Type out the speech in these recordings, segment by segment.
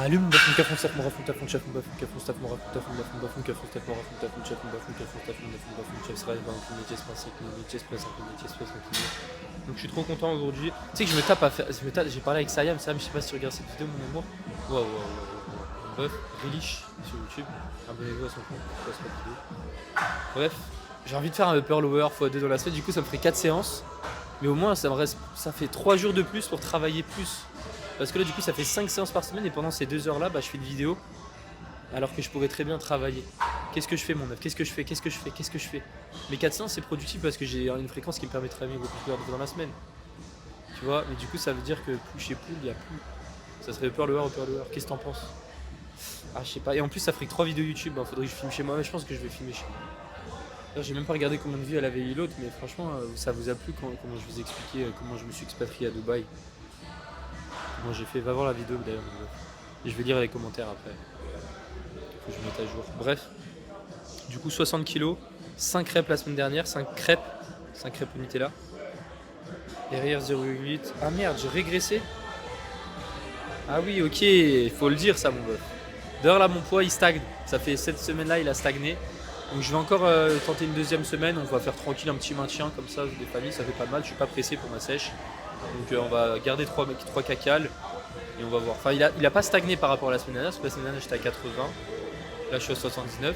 Salut mon bœuf, mon cafon, staff, mon raf, mon taf, mon chef, mon bœuf, mon cafon, staff, mon raf, mon taf, mon bœuf, mon bœuf, mon cafon, staff, mon raf, mon taf, mon chef, mon bœuf, mon cafon, staff, mon bœuf, mon bœuf, mon chef, sera 20 minutes, espace 5 minutes, espace 5 minutes, espace 5 minutes. Donc je suis trop content aujourd'hui. Tu sais que je me tape à faire. J'ai parlé avec Sayam, je sais pas si tu regardes cette vidéo, mon amour. Waouh, waouh, waouh. Mon bœuf, Relish sur YouTube. Abonnez-vous à son compte, pour pas vidéo. Bref, j'ai envie de faire un upper lower x2 dans la semaine, du coup ça me ferait 4 séances. Mais au moins ça fait 3 jours de plus pour travailler plus. Parce que là du coup ça fait 5 séances par semaine et pendant ces 2 heures là je fais une vidéo. Alors que je pourrais très bien travailler. Qu'est-ce que je fais mon œuf? Qu'est-ce que je fais? Mes 4 séances c'est productif parce que j'ai une fréquence qui me permet de travailler beaucoup plus dans la semaine. Tu vois, mais du coup ça veut dire que plus chez Pool il n'y a plus. Ça serait upper lower. Qu'est-ce que t'en penses? Ah je sais pas. Et en plus ça ferait que 3 vidéos YouTube, faudrait que je filme chez moi, mais je pense que je vais filmer chez moi. J'ai même pas regardé combien de vues elle avait eu l'autre, mais franchement ça vous a plu comment je vous expliquais comment je me suis expatrié à Dubaï. Comment j'ai fait, va voir la vidéo d'ailleurs. Et je vais lire les commentaires après. Faut que je mette à jour. Bref, du coup 60 kilos, 5 crêpes la semaine dernière, 5 crêpes au Nutella. Derrière 0,8. Ah merde, j'ai régressé. Ah oui, ok, il faut le dire ça mon bœuf. D'ailleurs là mon poids il stagne. Ça fait cette semaine là il a stagné. Donc je vais encore tenter une deuxième semaine, on va faire tranquille un petit maintien comme ça des familles, ça fait pas mal, je suis pas pressé pour ma sèche. Donc on va garder 3 cacales et on va voir. Enfin il a pas stagné par rapport à la semaine dernière, parce que la semaine dernière j'étais à 80, là je suis à 79.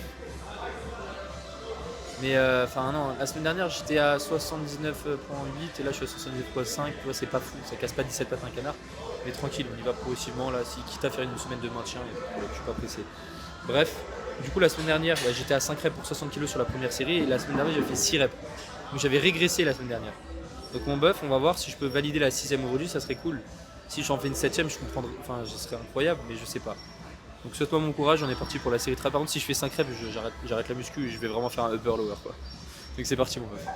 Mais non, la semaine dernière j'étais à 79,8 et là je suis à 79,5, tu vois c'est pas fou, ça casse pas 17 pattes un canard. Mais tranquille, on y va progressivement là, quitte à faire une semaine de maintien, je suis pas pressé. Bref. Du coup la semaine dernière j'étais à 5 reps pour 60 kg sur la première série et la semaine dernière j'ai fait 6 reps. Donc j'avais régressé la semaine dernière. Donc mon bœuf on va voir si je peux valider la 6ème aujourd'hui, ça serait cool. Si j'en fais une 7ème je comprendrais, ce serait incroyable mais je sais pas. Donc souhaite-moi mon courage, on est parti pour la série 3. Par contre si je fais 5 reps j'arrête la muscu et je vais vraiment faire un upper lower quoi. Donc c'est parti mon bœuf.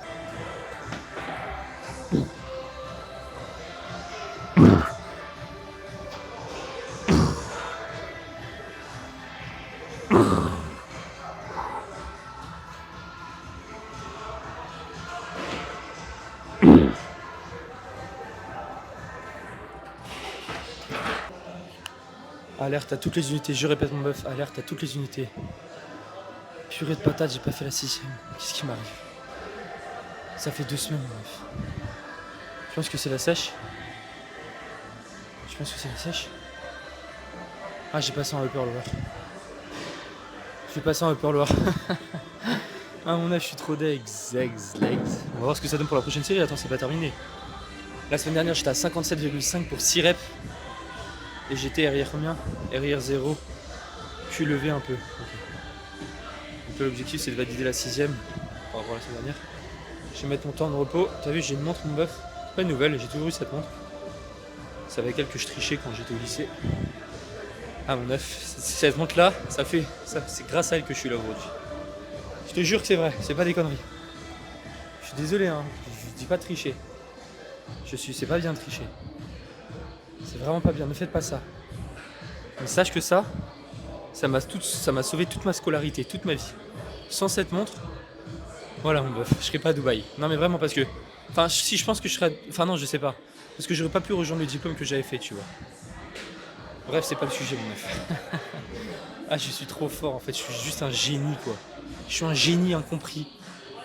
Alerte à toutes les unités, je répète mon bœuf, alerte à toutes les unités. Purée de patates, j'ai pas fait la 6ème. Qu'est-ce qui m'arrive? Ça fait 2 semaines mon bœuf. Je pense que c'est la sèche. Ah j'ai passé en upper lower. Ah mon œuf, je suis trop deg. On va voir ce que ça donne pour la prochaine série, attends c'est pas terminé. La semaine dernière j'étais à 57,5 pour 6 reps. Et j'étais RIR combien? RIR 0. Je suis levé un peu. Okay. Donc l'objectif c'est de valider la 6ème par rapport à la semaine dernière. Je vais mettre mon temps de repos. T'as vu j'ai une montre mon bœuf. C'est pas une nouvelle, j'ai toujours eu cette montre. C'est avec elle que je trichais quand j'étais au lycée. Ah mon œuf, cette montre là, c'est grâce à elle que je suis là aujourd'hui. Je te jure que c'est vrai, c'est pas des conneries. Je suis désolé hein, je dis pas tricher. C'est pas bien de tricher. C'est vraiment pas bien, ne faites pas ça. Mais sache que ça m'a sauvé toute ma scolarité, toute ma vie. Sans cette montre, voilà mon bœuf, je serais pas à Dubaï. Non mais vraiment parce que, si je pense que je serais, non je sais pas. Parce que j'aurais pas pu rejoindre le diplôme que j'avais fait, tu vois. Bref, c'est pas le sujet mon bœuf. Ah je suis trop fort en fait, je suis juste un génie quoi. Je suis un génie incompris.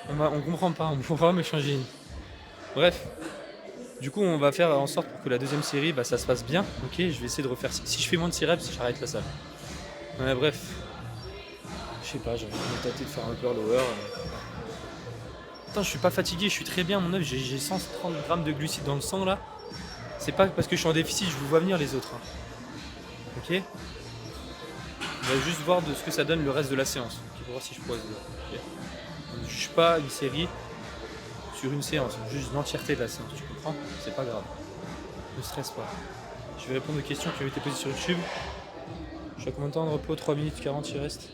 On comprend pas, mais je suis un génie. Bref. Du coup, on va faire en sorte pour que la deuxième série, ça se passe bien. Ok, je vais essayer de refaire. Si je fais moins de 6 reps, j'arrête la salle. Ouais, bref. Je sais pas, j'ai envie de me tâter de faire un upper lower. Attends, je suis pas fatigué, je suis très bien. Mon œuf, j'ai 130 grammes de glucides dans le sang là. C'est pas parce que je suis en déficit, je vous vois venir les autres. Hein. Ok. On va juste voir de ce que ça donne le reste de la séance. Okay, pour voir si je pourrais. Okay. On ne juge pas une série sur une séance, juste l'entièreté de la séance, tu comprends? C'est pas grave. Ne stresse pas. Je vais répondre aux questions qui ont été posées sur YouTube. Je suis à combien de temps de repos? 3 minutes 40 il reste.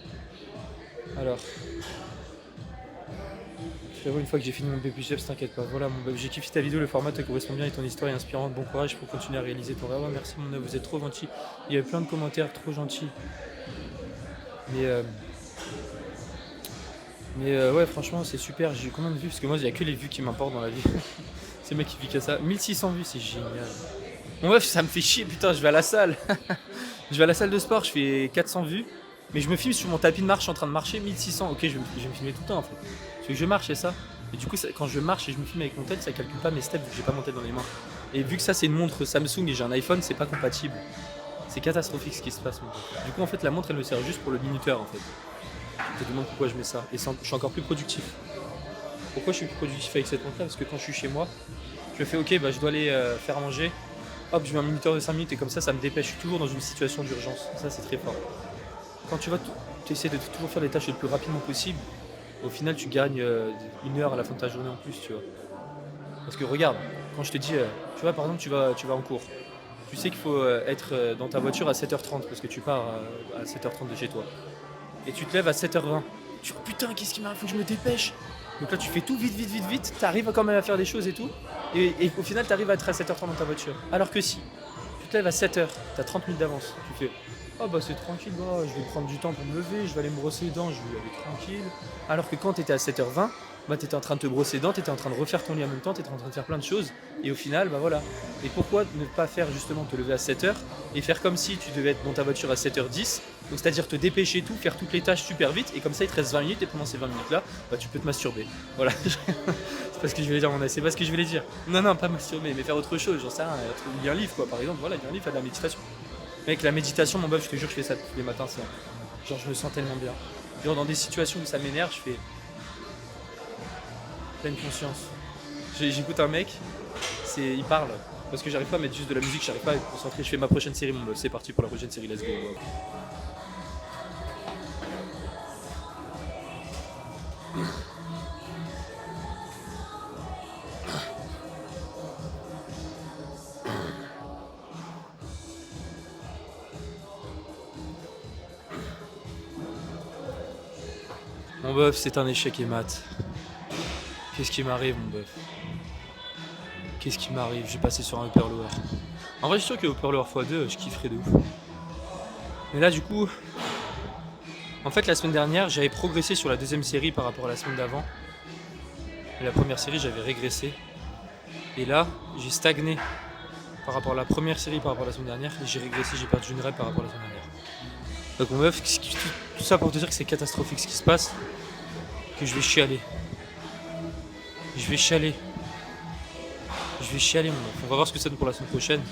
Alors. Frérot, une fois que j'ai fini mon baby chef, t'inquiète pas. Voilà mon baby, j'ai kiffé ta vidéo, le format te correspond bien et ton histoire est inspirante. Bon courage pour continuer à réaliser ton rêve. Merci mon œuf, vous êtes trop gentil. Il y a plein de commentaires trop gentils. Mais ouais franchement c'est super, j'ai eu combien de vues? Parce que moi il n'y a que les vues qui m'importent dans la vie. C'est le mec qui vit qu'à ça. 1600 vues, c'est génial. Mon meuf ça me fait chier, putain je vais à la salle. Je vais à la salle de sport, je fais 400 vues, mais je me filme sur mon tapis de marche en train de marcher 1600. Ok, je vais me filmer tout le temps en fait. Parce que je marche et ça. Et du coup, quand je marche et je me filme avec mon tel, ça calcule pas mes steps vu que j'ai pas mon tel dans les mains. Et vu que ça c'est une montre Samsung et j'ai un iPhone, c'est pas compatible. C'est catastrophique ce qui se passe. Du coup, en fait, la montre elle me sert juste pour le minuteur en fait. Je te demande pourquoi je mets ça. Et je suis encore plus productif. Pourquoi je suis plus productif avec cette montre là? Parce que quand je suis chez moi, je fais ok, bah je dois aller faire manger. Hop, je mets un minuteur de 5 minutes et comme ça me dépêche. Je suis toujours dans une situation d'urgence. Ça, c'est très fort. Quand tu vas, tu essaies de toujours faire les tâches le plus rapidement possible. Au final, tu gagnes 1 heure à la fin de ta journée en plus, tu vois. Parce que regarde, quand je te dis, tu vois, par exemple, tu vas en cours. Tu sais qu'il faut être dans ta voiture à 7h30 parce que tu pars à 7h30 de chez toi. Et tu te lèves à 7h20. Tu dis, oh, putain, qu'est-ce qui m'arrive? Faut que je me dépêche. Donc là, tu fais tout vite. T'arrives quand même à faire des choses et tout. Et au final, t'arrives à être à 7h30 dans ta voiture. Alors que si tu te lèves à 7h, t'as 30 minutes d'avance. Tu fais, oh bah c'est tranquille, bah, je vais prendre du temps pour me lever, je vais aller me brosser les dents, je vais y aller tranquille. Alors que quand t'étais à 7h20, bah t'étais en train de te brosser les dents, t'étais en train de refaire ton lit en même temps, t'étais en train de faire plein de choses. Et au final, bah voilà. Et pourquoi ne pas faire justement te lever à 7h et faire comme si tu devais être dans ta voiture à 7h10, donc c'est-à-dire te dépêcher tout, faire toutes les tâches super vite, et comme ça il te reste 20 minutes, et pendant ces 20 minutes là, bah tu peux te masturber. Voilà. C'est pas ce que je voulais dire, c'est pas ce que je voulais dire. Non, pas masturber, mais faire autre chose, j'en sais rien, lire un livre quoi, par exemple, voilà, lire un livre, faire de la méditation. Mec, la méditation, mon bœuf, je te jure, je fais ça tous les matins, c'est genre je me sens tellement bien. Genre dans des situations où ça m'énerve, je fais pleine conscience. J'écoute un mec, il parle, parce que j'arrive pas à mettre juste de la musique, j'arrive pas à me concentrer, je fais ma prochaine série mon bœuf, c'est parti pour la prochaine série, let's go. Mon bœuf, c'est un échec et mat. Qu'est-ce qui m'arrive, mon bœuf? Qu'est-ce qui m'arrive? J'ai passé sur un upper lower. En vrai, je suis sûr que upper lower x2, je kifferais de ouf. Mais là, du coup, en fait, la semaine dernière, j'avais progressé sur la deuxième série par rapport à la semaine d'avant. Et la première série, j'avais régressé. Et là, j'ai stagné par rapport à la première série par rapport à la semaine dernière. Et j'ai régressé, j'ai perdu une rep par rapport à la semaine dernière. Donc, mon meuf, tout ça pour te dire que c'est catastrophique ce qui se passe. Que je vais chialer. Je vais chialer, mon meuf. On va voir ce que ça donne pour la semaine prochaine.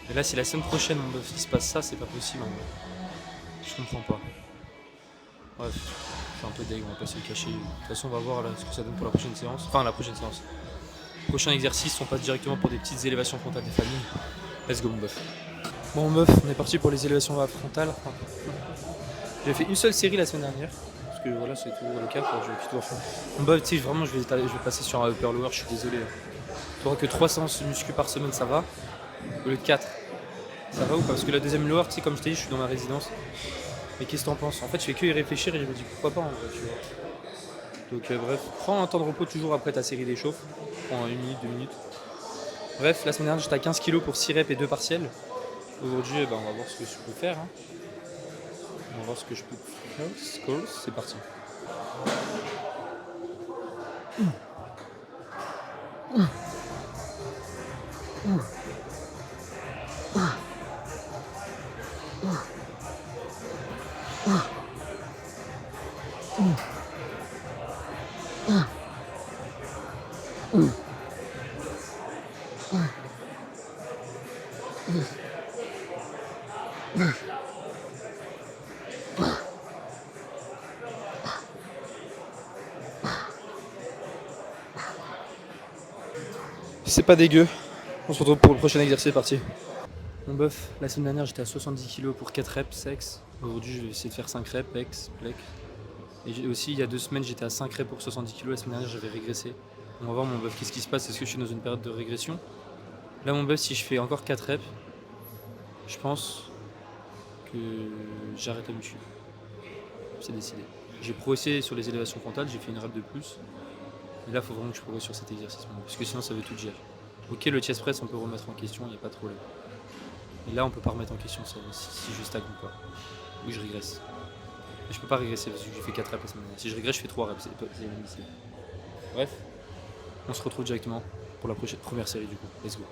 Mais là, si la semaine prochaine, mon meuf, il se passe ça, c'est pas possible, mon meuf. Je comprends pas. Bref, je suis un peu deg, on va pas se le cacher. De toute façon, on va voir là, ce que ça donne pour la prochaine séance. Enfin, la prochaine séance. Prochain exercice, on passe directement pour des petites élévations frontales des familles. Let's go, mon meuf. Bon, mon meuf, on est parti pour les élévations frontales. J'ai fait une seule série la semaine dernière. Parce que voilà, c'est toujours le cas, quoi. Je vais toujours faire. Mon meuf, tu sais, vraiment, je vais passer sur un upper lower, je suis désolé. Tu auras que 3 séances muscu par semaine, ça va. Au lieu de 4. Ça va ou pas? Parce que la deuxième lower, tu sais, comme je t'ai dit, je suis dans ma résidence. Mais qu'est-ce que t'en penses? En fait, je fais que y réfléchir et je me dis pourquoi pas en vrai, tu vois. Donc, bref, prends un temps de repos toujours après ta série d'échauffe. Prends 1 minute, 2 minutes. Bref, la semaine dernière, j'étais à 15 kg pour 6 reps et 2 partiels. Aujourd'hui, on va voir ce que je peux faire. Hein. On va voir ce que je peux faire. Scores, c'est parti. C'est pas dégueu. On se retrouve pour le prochain exercice, c'est parti. Mon bœuf, la semaine dernière j'étais à 70 kg pour 4 reps sexe. Aujourd'hui je vais essayer de faire 5 reps ex, plec. Et aussi il y a 2 semaines j'étais à 5 reps pour 70 kg. La semaine dernière j'avais régressé. On va voir mon bœuf, qu'est-ce qui se passe? Est-ce que je suis dans une période de régression? Là mon bœuf, si je fais encore 4 reps, je pense que j'arrête la muscu. C'est décidé. J'ai progressé sur les élévations frontales, j'ai fait une rep de plus. Et là il faut vraiment que je progresse sur cet exercice, parce que sinon ça veut tout dire. Ok, le chest press on peut remettre en question, il n'y a pas de problème. Et là on peut pas remettre en question ça, si je stagne ou pas. Oui, je régresse. Mais je peux pas régresser parce que j'ai fait 4 reps la semaine dernière. Si je régresse, je fais 3 reps, c'est inadmissible. Bref, on se retrouve directement pour la première série du coup. Let's go.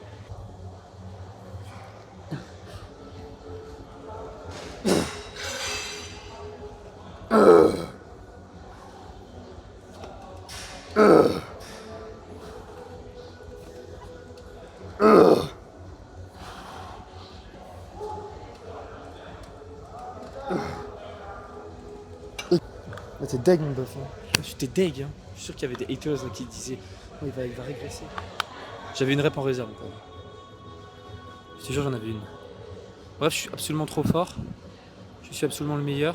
Ah, t'es deg mon bœuf. T'es deg, hein. Je suis sûr qu'il y avait des haters là, qui disaient oh, il va régresser. J'avais une rep en réserve encore. Je te jure j'en avais une. Bref, je suis absolument trop fort. Je suis absolument le meilleur.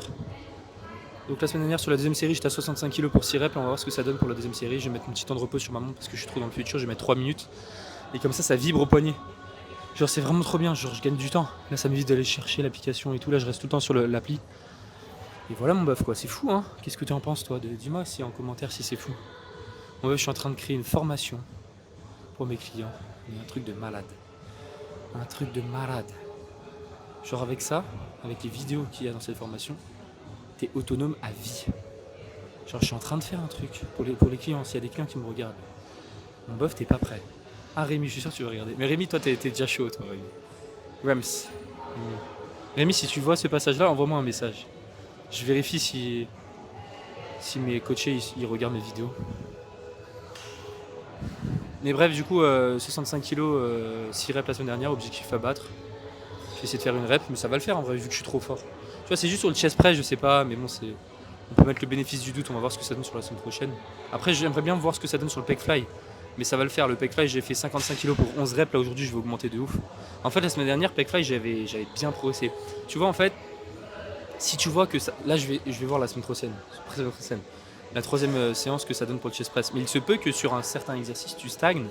Donc la semaine dernière sur la deuxième série j'étais à 65 kg pour 6 reps. On va voir ce que ça donne pour la deuxième série. Je vais mettre un petit temps de repos sur ma montre parce que je suis trop dans le futur. Je vais mettre 3 minutes. Et comme ça vibre au poignet. Genre c'est vraiment trop bien, genre je gagne du temps. Là ça m'évite d'aller chercher l'application et tout. Là je reste tout le temps sur l'appli. Et voilà mon bœuf quoi, c'est fou hein. Qu'est-ce que tu en penses toi? Dis-moi si en commentaire si c'est fou. Mon bœuf, je suis en train de créer une formation pour mes clients. Mais un truc de malade. Un truc de malade. Genre avec ça, avec les vidéos qu'il y a dans cette formation, t'es autonome à vie. Genre je suis en train de faire un truc pour les clients, s'il y a des clients qui me regardent. Mon bœuf, t'es pas prêt. Ah Rémi, je suis sûr que tu veux regarder. Mais Rémi, toi t'es déjà chaud toi Rémi. Rams. Rémi, si tu vois ce passage-là, envoie-moi un message. Je vérifie si mes coachés ils regardent mes vidéos. Mais bref, du coup, 65 kg, 6 reps la semaine dernière, objectif à battre. Je vais essayer de faire une rep, mais ça va le faire en vrai, vu que je suis trop fort. Tu vois, c'est juste sur le chest press, je sais pas, mais bon, on peut mettre le bénéfice du doute, on va voir ce que ça donne sur la semaine prochaine. Après, j'aimerais bien voir ce que ça donne sur le pec fly. Mais ça va le faire, le pec fly, j'ai fait 55 kg pour 11 reps, là aujourd'hui, je vais augmenter de ouf. En fait, la semaine dernière, pec fly, j'avais bien progressé. Tu vois, en fait, si tu vois que ça. Là, je vais voir la semaine prochaine. La troisième séance que ça donne pour le chest press. Mais il se peut que sur un certain exercice, tu stagnes.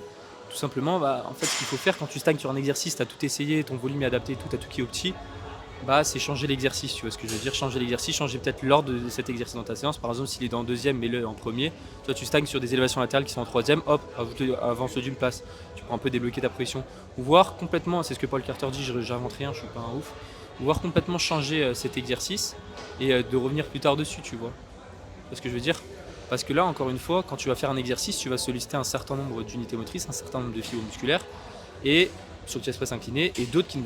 Tout simplement, bah, en fait, ce qu'il faut faire quand tu stagnes sur un exercice, tu as tout essayé, ton volume est adapté, tout, tu as tout qui est au petit, bah, c'est changer l'exercice. Tu vois ce que je veux dire? Changer l'exercice, changer peut-être l'ordre de cet exercice dans ta séance. Par exemple, s'il est dans deuxième, mets-le en premier. Toi, tu stagnes sur des élévations latérales qui sont en troisième, hop, avance-le d'une place. Tu peux un peu débloquer ta pression. Ou voir complètement, c'est ce que Paul Carter dit, j'invente rien, je suis pas un ouf. Ou voir complètement changer cet exercice et de revenir plus tard dessus, tu vois. C'est ce que je veux dire? Parce que là, encore une fois, quand tu vas faire un exercice, tu vas solliciter un certain nombre d'unités motrices, un certain nombre de fibres musculaires, et sur le chest press incliné, et d'autres qui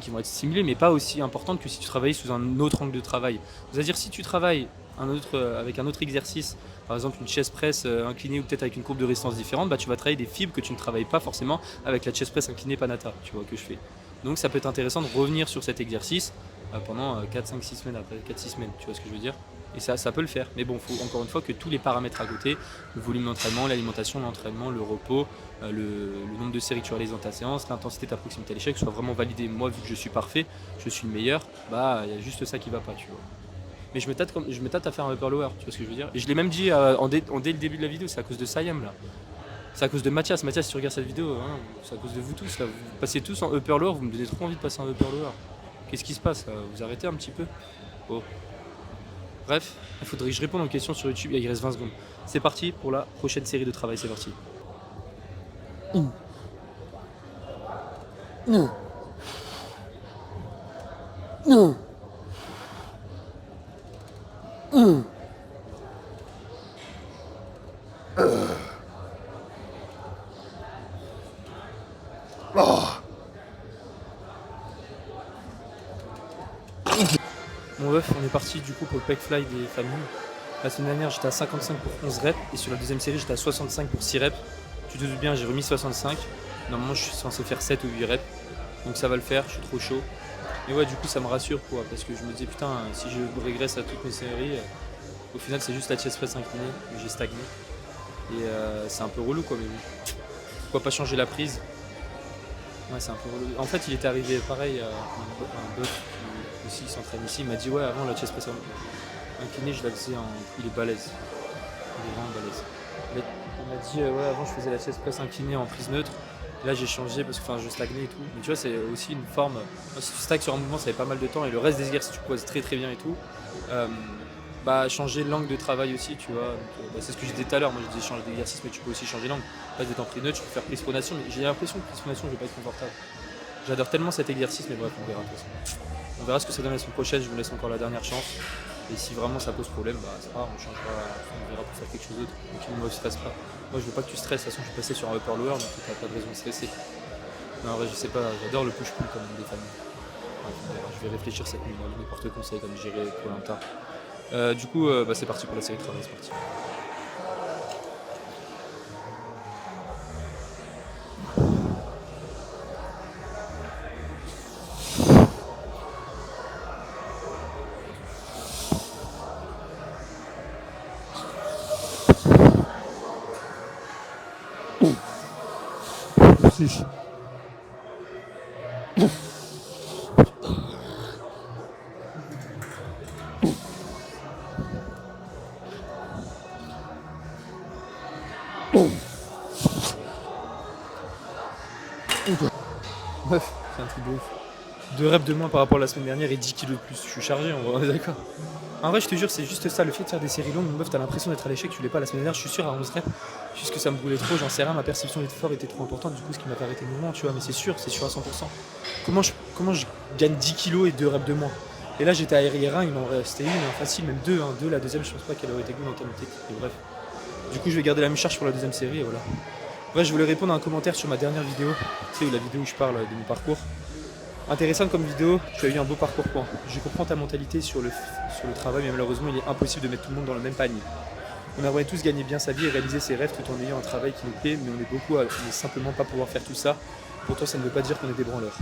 vont être stimulées, mais pas aussi importantes que si tu travailles sous un autre angle de travail. C'est-à-dire si tu travailles avec un autre exercice, par exemple une chest press inclinée ou peut-être avec une courbe de résistance différente, bah, tu vas travailler des fibres que tu ne travailles pas forcément avec la chest press inclinée Panata, tu vois, que je fais. Donc ça peut être intéressant de revenir sur cet exercice pendant 4, 5, 6 semaines, après 4-6 semaines, tu vois ce que je veux dire? Et ça peut le faire. Mais bon, il faut encore une fois que tous les paramètres à côté, le volume d'entraînement, l'alimentation, l'entraînement, le repos, le nombre de séries que tu réalises dans ta séance, l'intensité de ta proximité à l'échec, soit vraiment validé. Moi, vu que je suis parfait, je suis le meilleur, bah il y a juste ça qui va pas, tu vois. Mais je me tâte à faire un upper lower, tu vois ce que je veux dire? Et je l'ai même dit dès le début de la vidéo, c'est à cause de Sayam là. C'est à cause de Mathias. Mathias, si tu regardes cette vidéo, hein, c'est à cause de vous tous là. Vous passez tous en upper lower, vous me donnez trop envie de passer en upper lower. Qu'est-ce qui se passe là? Vous arrêtez un petit peu? Oh. Bref, il faudrait que je réponde aux questions sur YouTube, il reste 20 secondes. C'est parti pour la prochaine série de travail, c'est parti. Mon bœuf, on est parti du coup pour le pec fly des familles. La semaine dernière, j'étais à 55 pour 11 reps et sur la deuxième série, j'étais à 65 pour 6 reps. Tu te doutes bien, j'ai remis 65. Normalement, je suis censé faire 7 ou 8 reps. Donc ça va le faire, je suis trop chaud. Mais ouais, du coup, ça me rassure quoi, parce que je me dis putain, si je régresse à toutes mes séries, au final, c'est juste la chest press inclinée que j'ai stagné. Et c'est un peu relou quoi, mais bon. Pourquoi pas changer la prise? Ouais, c'est un peu relou. En fait, il était arrivé pareil, un bœuf qui aussi s'entraîne ici. Il m'a dit ouais, avant la chest press inclinée, je la faisais en. Il est balèze. Il est vraiment balèze. Il m'a dit ouais, avant je faisais la chest press inclinée en prise neutre. Et là j'ai changé parce que je stagnais et tout. Mais tu vois, c'est aussi une forme. Si tu stagnes sur un mouvement, ça fait pas mal de temps et le reste des exercices, tu poses très très bien et tout. Bah, changer l'angle de travail aussi, tu vois. Donc, c'est ce que je disais tout à l'heure. Moi je disais changer d'exercice, mais tu peux aussi changer l'angle. Là, d'être en prise neutre, tu peux faire prise pronation. Mais j'ai l'impression que prise pronation, je vais pas être confortable. J'adore tellement cet exercice, mais bref, on verra de toute façon. On verra ce que ça donne la semaine prochaine. Je vous laisse encore la dernière chance. Et si vraiment ça pose problème, bah c'est pas grave, on verra pour faire quelque chose d'autre. Donc ne me stresse pas. Moi je veux pas que tu stresses, de toute façon je suis passé sur un upper lower, donc t'as pas de raison de stresser. Non en vrai je sais pas, j'adore le push-pull comme des familles. Je vais réfléchir cette nuit, donner n'importe conseil comme dirait Koh-Lanta. Du coup, c'est parti pour la série de travail, c'est parti. Merci. Bref, c'est un truc de ouf. 2 reps de moins par rapport à la semaine dernière et 10 kilos de plus. Je suis chargé, on est d'accord. En vrai, je te jure, c'est juste ça. Le fait de faire des séries longues, mon meuf, t'as l'impression d'être à l'échec. Tu l'es pas la semaine dernière, je suis sûr, à 11 reps. Juste que ça me brûlait trop, j'en sais rien. Ma perception de l'effort était trop importante. Du coup, ce qui m'a fait arrêter le mouvement, tu vois. Mais c'est sûr à 100%. Comment je gagne 10 kilos et 2 reps de moins? Et là, j'étais à RIR1, il m'en restait une, facile, même 2. 2, la deuxième, je pense pas qu'elle aurait été good en termes de technique. Mais bref. Du coup, je vais garder la même charge pour la deuxième série et voilà. Ouais, je voulais répondre à un commentaire sur ma dernière vidéo, tu sais, la vidéo où je parle de mon parcours. Intéressante comme vidéo, tu as eu un beau parcours point. Je comprends ta mentalité sur le travail, mais malheureusement, il est impossible de mettre tout le monde dans le même panier. On aimerait tous gagner bien sa vie et réaliser ses rêves tout en ayant un travail qui nous plaît, mais on est beaucoup à ne simplement pas pouvoir faire tout ça. Pour toi, ça ne veut pas dire qu'on est des branleurs.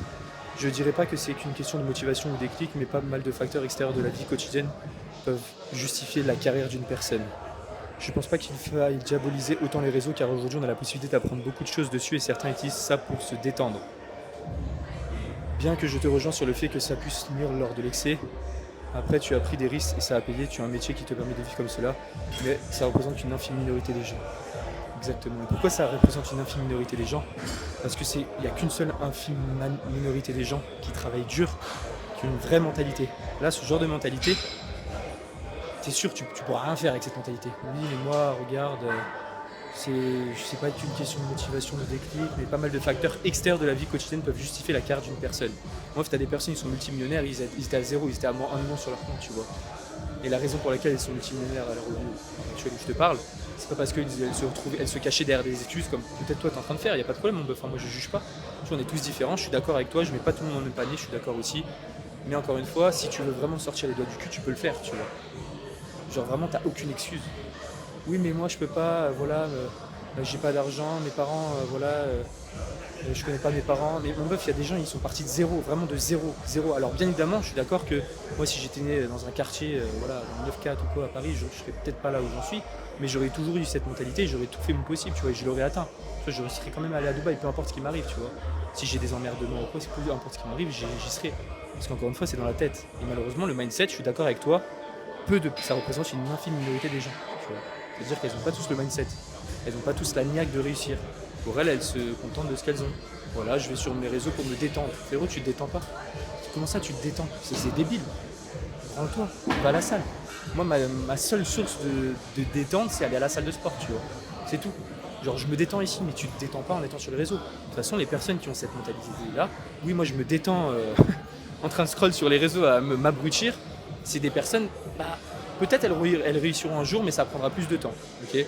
Je ne dirais pas que c'est qu'une question de motivation ou déclic, mais pas mal de facteurs extérieurs de la vie quotidienne peuvent justifier la carrière d'une personne. Je ne pense pas qu'il faille diaboliser autant les réseaux car aujourd'hui on a la possibilité d'apprendre beaucoup de choses dessus et certains utilisent ça pour se détendre. Bien que je te rejoins sur le fait que ça puisse nuire lors de l'excès, après tu as pris des risques et ça a payé, tu as un métier qui te permet de vivre comme cela, mais ça représente une infime minorité des gens. Exactement. Et pourquoi ça représente une infime minorité des gens? Parce que il n'y a qu'une seule infime minorité des gens qui travaillent dur, qui ont une vraie mentalité. Là, ce genre de mentalité, t'es sûr, tu pourras rien faire avec cette mentalité. Oui, mais moi, regarde, c'est pas qu'une question de motivation, de déclic, mais pas mal de facteurs extérieurs de la vie quotidienne peuvent justifier la carrière d'une personne. Moi, t'as des personnes qui sont multimillionnaires, ils étaient à zéro, ils étaient à moins 1 million sur leur compte, tu vois. Et la raison pour laquelle elles sont multimillionnaires à l'heure actuelle où je te parle, c'est pas parce qu'elles se cachaient derrière des excuses comme peut-être toi t'es en train de faire, il n'y a pas de problème, mon bœuf, moi je juge pas. Tu vois, on est tous différents, je suis d'accord avec toi, je mets pas tout le monde dans le même panier, je suis d'accord aussi. Mais encore une fois, si tu veux vraiment sortir les doigts du cul, tu peux le faire, tu vois. Genre vraiment, t'as aucune excuse. Oui, mais moi je peux pas, j'ai pas d'argent, mes parents, je connais pas mes parents. Mais mon meuf, il y a des gens, ils sont partis de zéro, vraiment de zéro, zéro. Alors bien évidemment, je suis d'accord que moi, si j'étais né dans un quartier, dans le 9-4 ou quoi à Paris, je serais peut-être pas là où j'en suis, mais j'aurais toujours eu cette mentalité, j'aurais tout fait mon possible, tu vois, et je l'aurais atteint. Tu vois, je serais quand même allé à Dubaï, peu importe ce qui m'arrive, tu vois. Si j'ai des emmerdements ou quoi, peu importe ce qui m'arrive, j'y serai. Parce qu'encore une fois, c'est dans la tête. Et malheureusement, le mindset, je suis d'accord avec toi, ça représente une infime minorité des gens. C'est-à-dire qu'elles n'ont pas tous le mindset. Elles n'ont pas tous la niaque de réussir. Pour elles se contentent de ce qu'elles ont. Voilà, je vais sur mes réseaux pour me détendre. Frérot, tu te détends pas. Comment ça, tu te détends? C'est débile. Prends-toi, va à la salle. Moi, ma seule source de détente, c'est aller à la salle de sport, tu vois. C'est tout. Genre, je me détends ici, mais tu te détends pas en étant sur les réseaux. De toute façon, les personnes qui ont cette mentalité-là, oui, moi, je me détends en train de scroll sur les réseaux à m'abrutir. C'est des personnes, peut-être elles réussiront un jour, mais ça prendra plus de temps. Okay,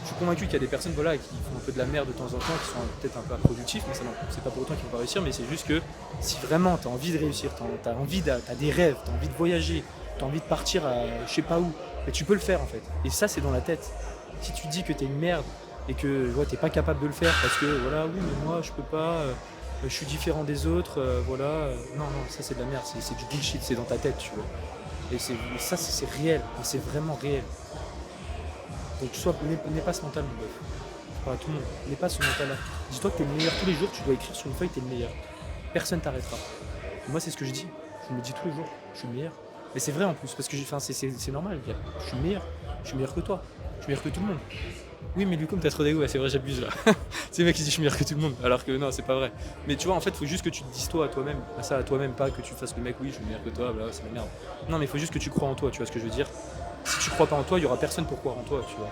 je suis convaincu qu'il y a des personnes qui font un peu de la merde de temps en temps, qui sont peut-être un peu improductifs, mais c'est pas pour autant qu'ils vont pas réussir, mais c'est juste que si vraiment tu as envie de réussir, t'as des rêves, tu as envie de voyager, tu as envie de partir à je sais pas où, mais tu peux le faire en fait. Et ça, c'est dans la tête. Si tu te dis que tu es une merde et que t'es pas capable de le faire parce que oui, mais moi je peux pas, je suis différent des autres, non, ça c'est de la merde, c'est du bullshit, c'est dans ta tête, tu vois. Et ça, c'est réel, et c'est vraiment réel. Donc n'aie pas ce mental, mon bœuf. Je parle à tout le monde, n'aie pas ce mental-là. Dis-toi que t'es le meilleur tous les jours, tu dois écrire sur une feuille que t'es le meilleur. Personne t'arrêtera. Moi, c'est ce que je dis. Je me dis tous les jours, je suis le meilleur. Mais c'est vrai en plus, parce que c'est normal. Je suis le meilleur. Je suis meilleur que toi. Je suis meilleur que tout le monde. Oui, mais lui, comme t'as trop d'ego, c'est vrai, j'abuse là. C'est le mec qui dit je suis meilleur que tout le monde, alors que non, c'est pas vrai. Mais tu vois, en fait, faut juste que tu te dises toi à toi-même, ça à toi-même, pas que tu fasses le mec, oui, je suis meilleur que toi, c'est la merde. Non, mais il faut juste que tu crois en toi, tu vois ce que je veux dire. Si tu crois pas en toi, il y aura personne pour croire en toi, tu vois.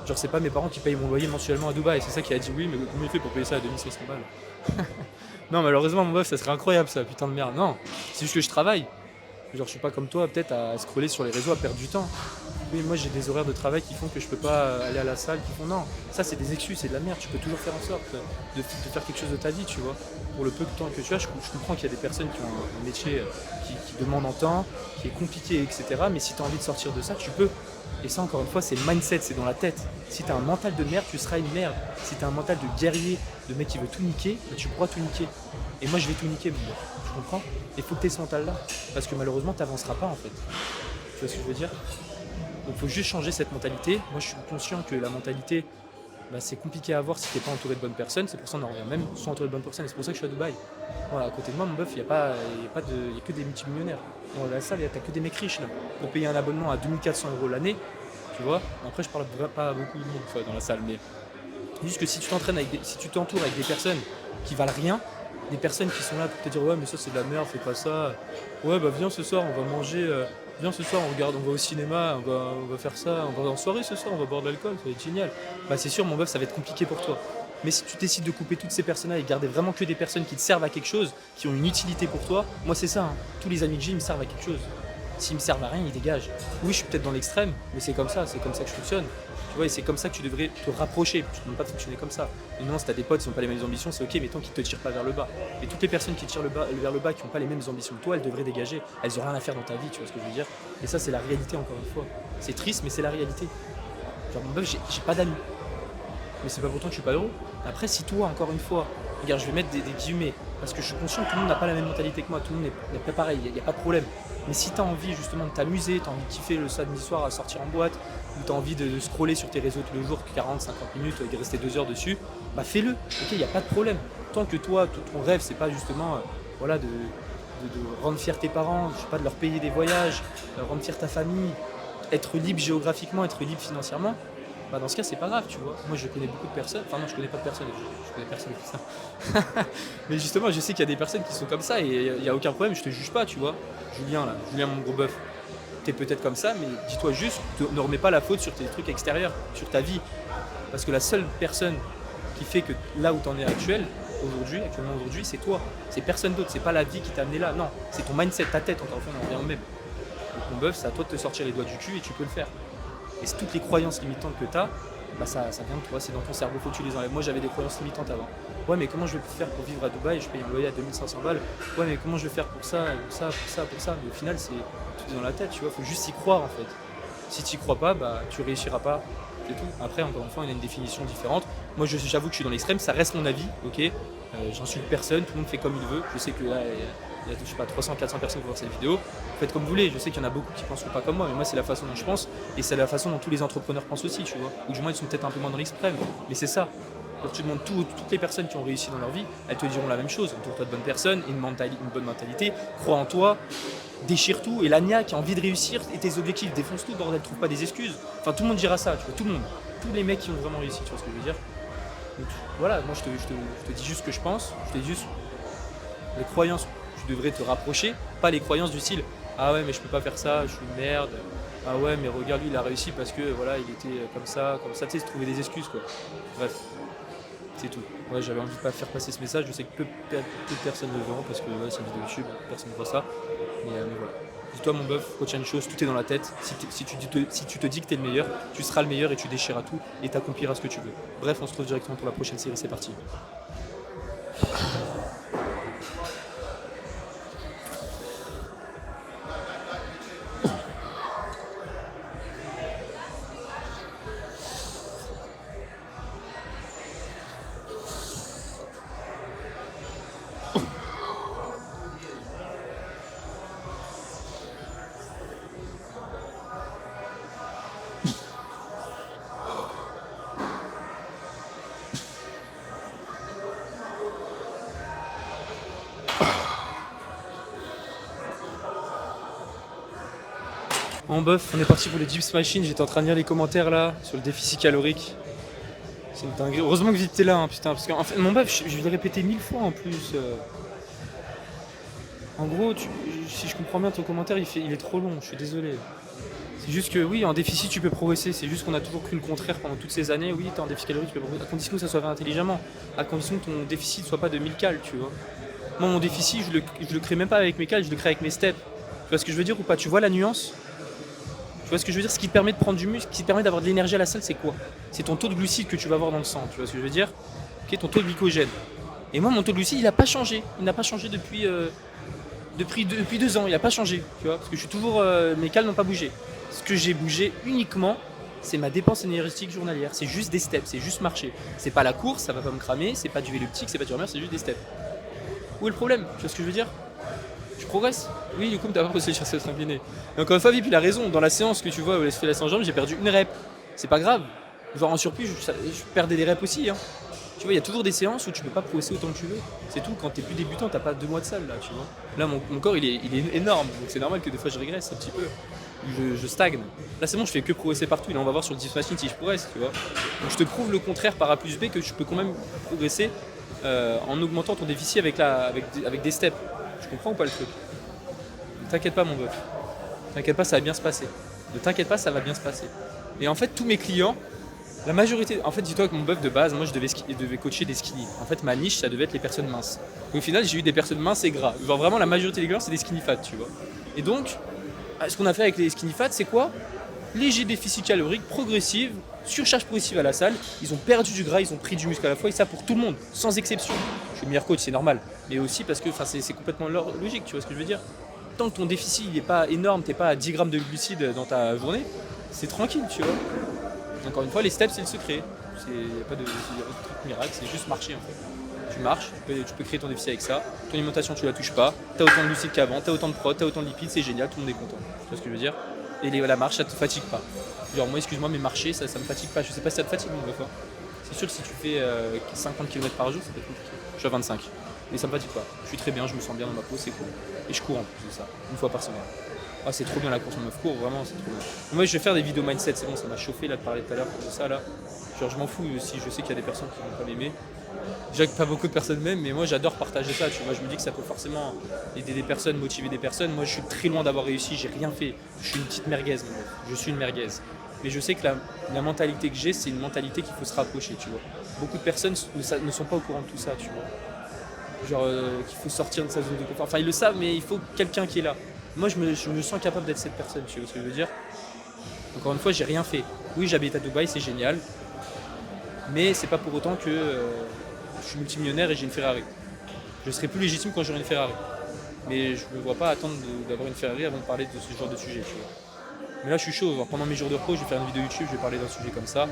Genre, c'est pas mes parents qui payent mon loyer mensuellement à Dubaï, c'est ça qui a dit oui, mais comment il fait pour payer ça à 2500 balles? Non, malheureusement, mon meuf, ça serait incroyable ça, putain de merde. Non, c'est juste que je travaille. Genre, je suis pas comme toi, peut-être à scroller sur les réseaux, à perdre du temps. oui, moi j'ai des horaires de travail qui font que je peux pas aller à la salle, qui font non, ça c'est des excuses, c'est de la merde, tu peux toujours faire en sorte de faire quelque chose de ta vie, tu vois. Pour le peu de temps que tu as, je comprends qu'il y a des personnes qui ont un métier qui demande en temps, qui est compliqué, etc. Mais si tu as envie de sortir de ça, tu peux. Et ça, encore une fois, c'est le mindset, c'est dans la tête. Si tu as un mental de merde, tu seras une merde. Si tu as un mental de guerrier, de mec qui veut tout niquer, bah, tu pourras tout niquer. Et moi, je vais tout niquer, mon gars. Tu comprends? Il faut que tu aies ce mental-là. Parce que malheureusement, tu n'avanceras pas, en fait. Tu vois ce que je veux dire? Donc, il faut juste changer cette mentalité. Moi, je suis conscient que la mentalité, bah, c'est compliqué à avoir si tu n'es pas entouré de bonnes personnes. C'est pour ça qu'on en revient même sans entouré de bonnes personnes. Et c'est pour ça que je suis à Dubaï. Voilà, à côté de moi, mon bœuf, il n'y a que des multimillionnaires. Dans la salle, tu n'as que des mecs riches, là. Pour payer un abonnement à 2400 € l'année, tu vois. Après, je parle pas beaucoup de monde dans la salle, mais juste que si tu t'entoures avec des personnes qui valent rien, des personnes qui sont là pour te dire ouais mais ça c'est de la merde, fais pas ça. Ouais bah viens ce soir, on va manger, viens ce soir, on va au cinéma, on va faire ça, on va en soirée ce soir, on va boire de l'alcool, ça va être génial. Bah c'est sûr mon bœuf, ça va être compliqué pour toi. Mais si tu décides de couper toutes ces personnes-là et garder vraiment que des personnes qui te servent à quelque chose, qui ont une utilité pour toi, moi c'est ça, hein. Tous les amis que j'ai, ils me servent à quelque chose. S'ils me servent à rien, ils dégagent. Oui, je suis peut-être dans l'extrême, mais c'est comme ça que je fonctionne. Tu vois, et c'est comme ça que tu devrais te rapprocher. Tu ne peux pas fonctionner comme ça. Et non, si tu as des potes qui n'ont pas les mêmes ambitions, c'est ok, mais tant qu'ils ne te tirent pas vers le bas. Et toutes les personnes qui tirent vers le bas, qui n'ont pas les mêmes ambitions que toi, elles devraient dégager. Elles n'ont rien à faire dans ta vie, tu vois ce que je veux dire. Et ça, c'est la réalité, encore une fois. C'est triste, mais c'est la réalité. Genre, mon bœuf, j'ai pas d'amis. Mais c'est pas pourtant que je suis pas heureux. Après, si toi, encore une fois, regarde, je vais mettre des guillemets, parce que je suis conscient que tout le monde n'a pas la même mentalité que moi, tout le monde n'est pas pareil, il n'y a pas de problème. Mais si tu as envie justement de t'amuser, tu as envie de kiffer le samedi soir à sortir en boîte, ou tu as envie de scroller sur tes réseaux tous les jours 40-50 minutes et de rester 2 heures dessus, bah fais-le, ok, il n'y a pas de problème. Tant que toi, ton rêve, c'est pas justement voilà, de rendre fier tes parents, je sais pas, de leur payer des voyages, rendre fier ta famille, être libre géographiquement, être libre financièrement, bah dans ce cas c'est pas grave, tu vois. Moi je connais beaucoup de personnes, enfin non je connais pas de personnes, je connais personne qui ça. Mais justement je sais qu'il y a des personnes qui sont comme ça et il n'y a aucun problème, je te juge pas, tu vois. Julien mon gros bœuf, t'es peut-être comme ça, mais dis-toi juste, ne remets pas la faute sur tes trucs extérieurs, sur ta vie. Parce que la seule personne qui fait que là où t'en es actuellement aujourd'hui, c'est toi. C'est personne d'autre, c'est pas la vie qui t'a amené là, non. C'est ton mindset, ta tête, encore une fois, on en revient au même. Donc mon bœuf, c'est à toi de te sortir les doigts du cul et tu peux le faire. Et c'est toutes les croyances limitantes que tu as, bah ça vient de toi, c'est dans ton cerveau, faut que tu les enlèves. Moi j'avais des croyances limitantes avant. Ouais mais comment je vais faire pour vivre à Dubaï, je paye un loyer à 2500 balles. Ouais mais comment je vais faire pour ça, pour ça. Mais au final c'est tout est dans la tête, tu vois, faut juste y croire en fait. Si tu y crois pas, bah tu réussiras pas, c'est tout. Après encore une fois on a une définition différente. Moi j'avoue que je suis dans l'extrême, ça reste mon avis, ok. J'insulte personne, tout le monde fait comme il veut. Je sais que là il y a je sais pas 300-400 personnes qui vont voir cette vidéo. Faites comme vous voulez, je sais qu'il y en a beaucoup qui ne penseront pas comme moi, mais moi c'est la façon dont je pense et c'est la façon dont tous les entrepreneurs pensent aussi, tu vois. Ou du moins ils sont peut-être un peu moins dans l'extrême, mais c'est ça. Quand tu demandes toutes les personnes qui ont réussi dans leur vie, elles te diront la même chose. Entoure-toi de bonnes personnes, une bonne mentalité, crois en toi, déchire tout et la niaque, a envie de réussir et tes objectifs, défonce tout, bordel, trouve pas des excuses. Enfin tout le monde dira ça, tu vois, tout le monde. Tous les mecs qui ont vraiment réussi, tu vois ce que je veux dire. Donc, voilà, moi je te dis juste ce que je pense, je te dis juste les croyances, tu devrais te rapprocher, pas les croyances du style ah ouais mais je peux pas faire ça, je suis une merde, ah ouais mais regarde lui il a réussi parce que voilà il était comme ça, tu sais, se trouver des excuses quoi. Bref, c'est tout. Ouais, j'avais envie de pas faire passer ce message, je sais que peu de personnes le verront parce que ouais, c'est une vidéo YouTube, personne ne voit ça, mais voilà. Dis-toi mon bœuf, retiens une chose, tout est dans la tête, si tu te dis que t'es le meilleur, tu seras le meilleur et tu déchireras tout et t'accompliras ce que tu veux. Bref, on se retrouve directement pour la prochaine série, c'est parti. En bœuf, on est parti pour les Dips Machine, j'étais en train de lire les commentaires là, sur le déficit calorique. C'est une dinguerie. Heureusement que Vip t'es là, hein, putain, parce qu'en fait, mon bœuf, je vais le répéter 1000 fois en plus. En gros, si je comprends bien ton commentaire, il est trop long, je suis désolé. C'est juste que oui, en déficit tu peux progresser, c'est juste qu'on a toujours cru le contraire pendant toutes ces années. Oui, t'es en déficit calorique, tu peux progresser, à condition que ça soit fait intelligemment, à condition que ton déficit soit pas de 1000 cales, tu vois. Moi, mon déficit, je le crée même pas avec mes cales, je le crée avec mes steps. Tu vois ce que je veux dire ou pas? Tu vois la nuance? Tu vois ce que je veux dire? Ce qui te permet de prendre du muscle, ce qui te permet d'avoir de l'énergie à la salle, c'est quoi? C'est ton taux de glucides que tu vas avoir dans le sang, tu vois ce que je veux dire? Ok, ton taux de glycogène. Et moi, mon taux de glucides, il n'a pas changé. Il n'a pas changé depuis 2 ans, il n'a pas changé, tu vois, parce que je suis toujours, mes cales n'ont pas bougé. Ce que j'ai bougé uniquement, c'est ma dépense énergétique journalière. C'est juste des steps, c'est juste marcher. C'est pas la course, ça va pas me cramer, c'est pas du vélo optique, c'est pas du runner, c'est juste des steps. Où est le problème? Tu vois ce que je veux dire? Tu progresses. Oui, du coup, t'as pas progressé sur cette incliné. Et encore une fois, Vip, il a raison. Dans la séance que tu vois où elle se fait la 100 jambes, j'ai perdu une rep. C'est pas grave. Genre en surplus, je perdais des reps aussi. Hein. Tu vois, il y a toujours des séances où tu peux pas progresser autant que tu veux. C'est tout. Quand t'es plus débutant, t'as pas 2 mois de salle là, tu vois. Là, mon corps, il est énorme. Donc c'est normal que des fois je régresse un petit peu. Je stagne. Là, c'est bon, je fais que progresser partout. Et là, on va voir sur le diff machine si je progresse, tu vois. Donc je te prouve le contraire par A plus B que tu peux quand même progresser en augmentant ton déficit avec des steps. Tu comprends ou pas le truc? Ne t'inquiète pas, mon bœuf. Ne t'inquiète pas, ça va bien se passer. Ne t'inquiète pas, ça va bien se passer. Et en fait, tous mes clients, la majorité. En fait, dis-toi que mon bœuf de base, moi, je devais coacher des skinny. En fait, ma niche, ça devait être les personnes minces. Et au final, j'ai eu des personnes minces et gras. Genre vraiment, la majorité des clients, c'est des skinny fat, tu vois. Et donc, ce qu'on a fait avec les skinny fat, c'est quoi? Léger déficit calorique, progressive, surcharge progressive à la salle. Ils ont perdu du gras, ils ont pris du muscle à la fois, et ça pour tout le monde, sans exception. Je suis le meilleur coach, c'est normal. Mais aussi parce que c'est complètement logique, tu vois ce que je veux dire? Tant que ton déficit n'est pas énorme, t'es pas à 10 grammes de glucides dans ta journée, c'est tranquille, tu vois. Encore une fois, les steps, c'est le secret. Il n'y a pas de truc miracle, c'est juste marcher en fait. Tu marches, tu peux créer ton déficit avec ça. Ton alimentation, tu la touches pas. Tu as autant de glucides qu'avant, tu as autant de prot, tu as autant de lipides, c'est génial, tout le monde est content. Tu vois ce que je veux dire? Et la marche, ça te fatigue pas. Genre, moi, excuse-moi, mais marcher, ça me fatigue pas. Je sais pas si ça te fatigue, mon fois. C'est sûr que si tu fais 50 km par jour, ça peut être compliqué. Je suis à 25. Mais ça me fatigue pas. Je suis très bien, je me sens bien dans ma peau, c'est cool. Et je cours en plus de ça, une fois par semaine. Ah, c'est trop bien la course en meuf, cours, vraiment, c'est trop bien. Moi, je vais faire des vidéos mindset, c'est bon, ça m'a chauffé là de parler tout à l'heure de ça là. Genre, je m'en fous si je sais qu'il y a des personnes qui vont pas m'aimer. Déjà que pas beaucoup de personnes m'aiment, mais moi j'adore partager ça, tu vois. Je me dis que ça peut forcément aider des personnes, motiver des personnes. Moi, je suis très loin d'avoir réussi, j'ai rien fait. Je suis une petite merguez, mon meuf. Je suis une merguez. Mais je sais que la mentalité que j'ai, c'est une mentalité qu'il faut se rapprocher, tu vois. Beaucoup de personnes ne sont pas au courant de tout ça, tu vois. Genre qu'il faut sortir de sa zone de confort. Enfin, ils le savent, mais il faut quelqu'un qui est là. Moi, je me sens capable d'être cette personne, tu vois ce que je veux dire? Encore une fois, j'ai rien fait. Oui, j'habite à Dubaï, c'est génial. Mais c'est pas pour autant que je suis multimillionnaire et j'ai une Ferrari. Je serai plus légitime quand j'aurai une Ferrari. Mais je ne me vois pas attendre d'avoir une Ferrari avant de parler de ce genre de sujet, tu vois. Mais là, je suis chaud. Genre, pendant mes jours de repos, je vais faire une vidéo YouTube, je vais parler d'un sujet comme ça.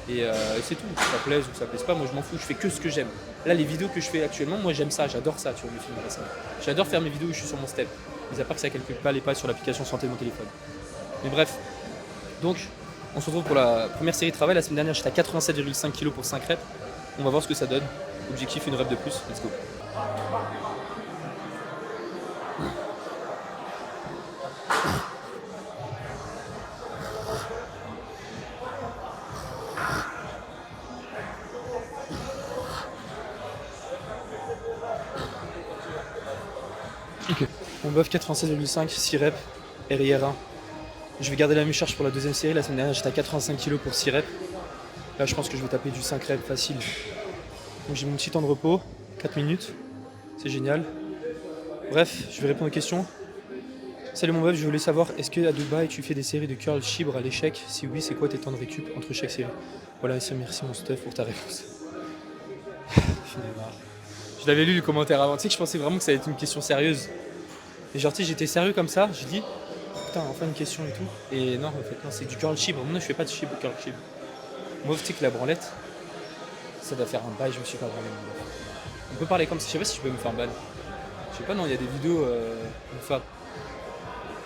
Et c'est tout. Que ça plaise ou que ça plaise pas, moi je m'en fous, je fais que ce que j'aime. Là, les vidéos que je fais actuellement, moi j'aime ça, j'adore ça, tu vois, mes films récents. J'adore faire mes vidéos où je suis sur mon step. Mais à part que ça calcule pas les pas sur l'application santé de mon téléphone. Mais bref. Donc, on se retrouve pour la première série de travail. La semaine dernière, j'étais à 87,5 kg pour 5 reps. On va voir ce que ça donne. Objectif, une rep de plus. Let's go. Ok. Mon buff 87,5, 6 reps, RIR1. Je vais garder la même charge pour la deuxième série. La semaine dernière, j'étais à 85 kg pour 6 reps. Là, je pense que je vais taper du 5 reps facile. Donc j'ai mon petit temps de repos, 4 minutes. C'est génial. Bref, je vais répondre aux questions. Salut mon buff, je voulais savoir, est-ce qu'à Dubaï, tu fais des séries de curl chibre à l'échec? Si oui, c'est quoi tes temps de récup entre chaque série? Voilà, merci mon stuff pour ta réponse. Je l'avais lu le commentaire avant. Tu sais que je pensais vraiment que ça allait être une question sérieuse. Et genre, tu sais, j'étais sérieux comme ça. J'ai dit, putain, enfin une question et tout. Et non, en fait, non, c'est du curl chibre. Moi, je fais pas de chibre, curl chibre. Moi, tu sais que la branlette, ça doit faire un bail, je me suis pas branlé. On peut parler comme ça. Je sais pas si je peux me faire ban. Je sais pas, non, il y a des vidéos une fois.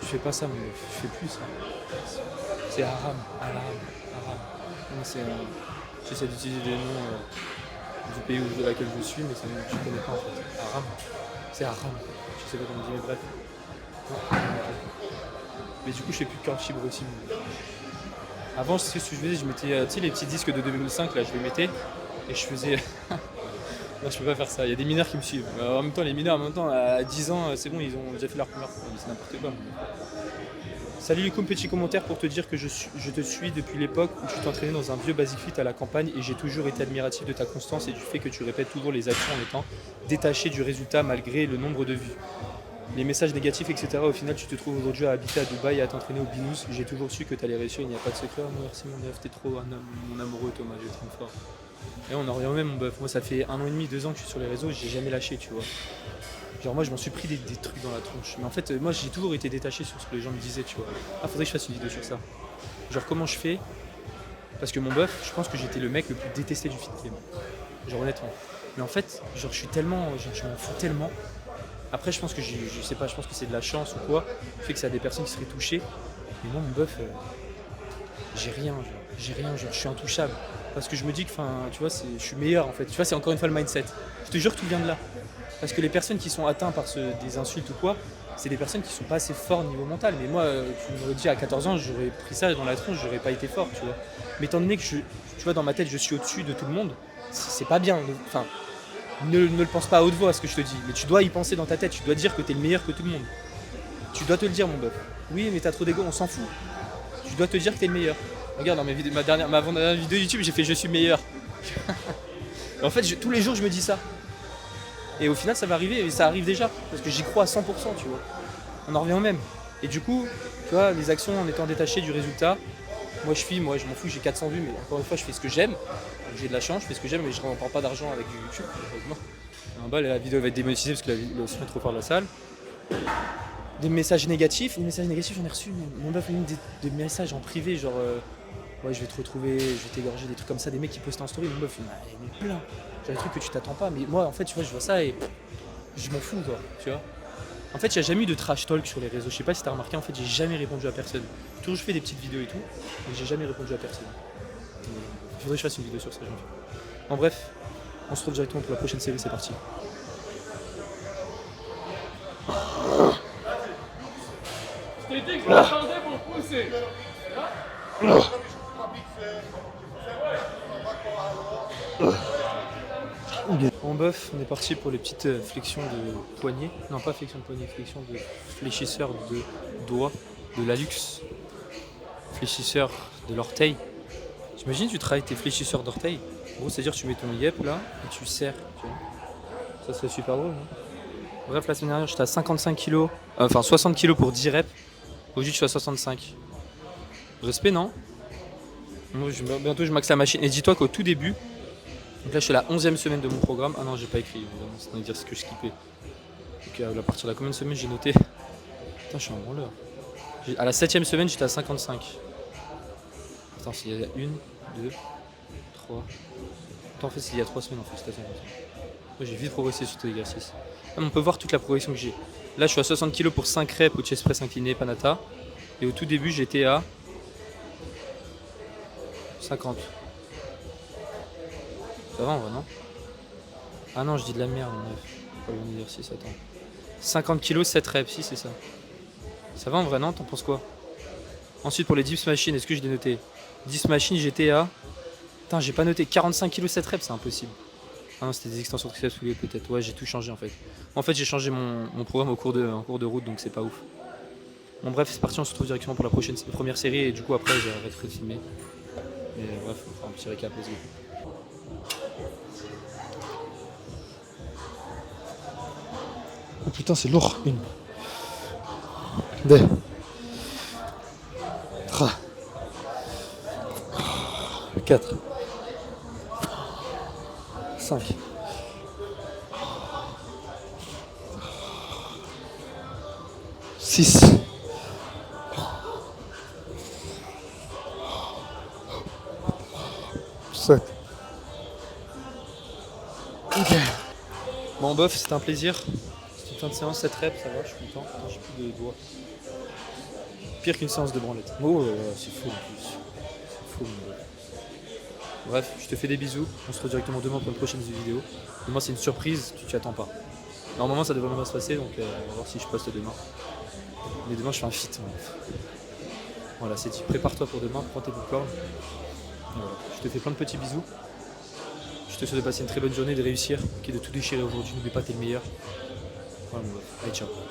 Je fais pas ça, mais je fais plus ça. C'est haram. Non, c'est j'essaie d'utiliser des noms du pays de laquelle je suis, mais je connais pas en fait. Haram. C'est haram. Je sais pas comment dire, mais bref. Mais du coup, je fais plus de curl chibre aussi. Avant, ce que je faisais, je mettais tu sais, les petits disques de 2005, là, je les mettais et je faisais. Non, je peux pas faire ça. Il y a des mineurs qui me suivent. En même temps, les mineurs, à 10 ans, c'est bon, ils ont déjà fait leur première fois. C'est n'importe quoi. Salut Lucum, petit commentaire pour te dire que je te suis depuis l'époque où tu t'entraînais dans un vieux Basic Fit à la campagne et j'ai toujours été admiratif de ta constance et du fait que tu répètes toujours les actions en étant détaché du résultat malgré le nombre de vues. les messages négatifs, etc. Au final, tu te trouves aujourd'hui à habiter à Dubaï et à t'entraîner au Binous. J'ai toujours su que tu allais réussir, il n'y a pas de secret. Oh, merci mon neuf, t'es trop un homme, mon amoureux Thomas, je t'aime fort. Et on en revient au même, mon bœuf. Moi, ça fait 1 an et demi, 2 ans que je suis sur les réseaux, j'ai jamais lâché, tu vois. Genre, moi, je m'en suis pris des trucs dans la tronche. Mais en fait, moi, j'ai toujours été détaché sur ce que les gens me disaient, tu vois. Ah, faudrait que je fasse une vidéo sur ça. Genre, comment je fais? Parce que mon bœuf, je pense que j'étais le mec le plus détesté du fit game. Genre, honnêtement. Mais en fait, genre, je suis tellement. Genre, je m'en fous tellement. Après, je pense que je sais pas, je pense que c'est de la chance ou quoi. Fait que ça a des personnes qui seraient touchées. Mais moi, mon bœuf, j'ai rien, genre. J'ai rien, genre, je suis intouchable. Parce que je me dis que, enfin, tu vois, je suis meilleur en fait. Tu vois, c'est encore une fois le mindset. Je te jure que tout vient de là. Parce que les personnes qui sont atteintes par des insultes ou quoi, c'est des personnes qui sont pas assez fortes niveau mental. Mais moi, tu m'aurais dit à 14 ans, j'aurais pris ça dans la tronche, j'aurais pas été fort, tu vois. Mais étant donné que tu vois, dans ma tête, je suis au-dessus de tout le monde, c'est pas bien. Enfin, ne le pense pas à haute voix, ce que je te dis. Mais tu dois y penser dans ta tête, tu dois dire que t'es le meilleur que tout le monde. Tu dois te le dire, mon bœuf. Oui, mais t'as trop d'ego, on s'en fout. Tu dois te dire que t'es le meilleur. Regarde, dans ma avant-dernière vidéo YouTube, j'ai fait je suis meilleur. En fait, tous les jours, je me dis ça. Et au final, ça va arriver, et ça arrive déjà. Parce que j'y crois à 100%, tu vois. On en revient au même. Et du coup, tu vois, les actions en étant détachées du résultat, moi je m'en fous, j'ai 400 vues, mais encore une fois, je fais ce que j'aime. J'ai de la chance, je fais ce que j'aime, mais je ne prends pas d'argent avec du YouTube, heureusement. En bas, la vidéo va être démonétisée parce que le son est trop fort de la salle. Des messages négatifs, j'en ai reçu, mon bœuf, des messages en privé, genre ouais, je vais te retrouver, je vais t'égorger, des trucs comme ça, des mecs qui postent en story, mon bœuf, il est plein. Genre des trucs que tu t'attends pas, mais moi en fait, tu vois, je vois ça et je m'en fous, quoi, tu vois. En fait, il n'y a jamais eu de trash talk sur les réseaux, je sais pas si t'as remarqué, en fait, j'ai jamais répondu à personne. Toujours je fais des petites vidéos et tout, mais j'ai jamais répondu à personne. Il faudrait que je fasse une vidéo sur ça, j'en fais. En bref, on se retrouve directement pour la prochaine série, c'est parti. Je t'ai dit que je m'attendais pour pousser. En bœuf, on est parti pour les petites flexions de poignet. Non, pas flexion de poignet, flexion de fléchisseur de doigts, de l'hallux. Fléchisseur de l'orteil. T'imagines, tu travailles tes fléchisseurs d'orteil. En gros, c'est-à-dire que tu mets ton yep là et tu serres. Tu vois. Ça serait super drôle. Hein. Bref, la semaine dernière, j'étais à 55 kg. Enfin, 60 kg pour 10 reps. Aujourd'hui, je suis à 65. Respect, non? Bientôt, je maxe la machine. Et dis-toi qu'au tout début, donc là, je suis à la 11e semaine de mon programme. Ah non, j'ai pas écrit, c'est à dire ce que je skippais. Donc à partir de la combien de semaines j'ai noté? Putain, je suis un branleur. À la 7e semaine, j'étais à 55. Attends, s'il y a 1, 2, 3. Attends, en fait, c'est il y a 3 semaines en fait, c'était 55. Moi, j'ai vite progressé sur tes exercices. Là, on peut voir toute la progression que j'ai. Là, je suis à 60 kg pour 5 reps au chest press incliné Panata. Et au tout début, j'étais à 50. Ça va en vrai, non? Ah non, je dis de la merde, mon neuf. Pas le bon exercice, attends. 50 kg, 7 reps, si c'est ça. Ça va en vrai, non? T'en penses quoi? Ensuite, pour les dips machines, est-ce que je l'ai noté? 10 machines, j'étais à... Putain, j'ai pas noté 45 kg, 7 reps, c'est impossible. Ah non, c'était des extensions de triceps souliers peut-être. Ouais, j'ai tout changé en fait. En fait, j'ai changé mon programme en cours de route, donc c'est pas ouf. Bon bref, c'est parti, on se retrouve directement pour la première série et du coup après j'arrêterai de filmer. Mais bref, on fera un petit récap, let's go. Oh putain, c'est lourd. 1, 2, 3, 4, 5, 6, 7. Ok. Bon bof, c'était un plaisir. C'était une fin de séance, 7 reps, ça va, je suis content. J'ai plus de doigts. Pire qu'une séance de branlette. Oh là là, c'est fou en plus. C'est fou mon bof. Bref, je te fais des bisous. On se retrouve directement demain pour une prochaine vidéo. Demain c'est une surprise, tu t'y attends pas. Normalement ça devrait bien se passer, donc on va voir si je poste demain. Mais demain je fais un fit. Voilà, c'est dit. Prépare-toi pour demain, prends tes popcorn. Voilà. Je te fais plein de petits bisous. Je te souhaite de passer une très bonne journée, de réussir, de tout déchirer aujourd'hui. N'oublie pas, t'es le meilleur. Voilà, allez, ciao.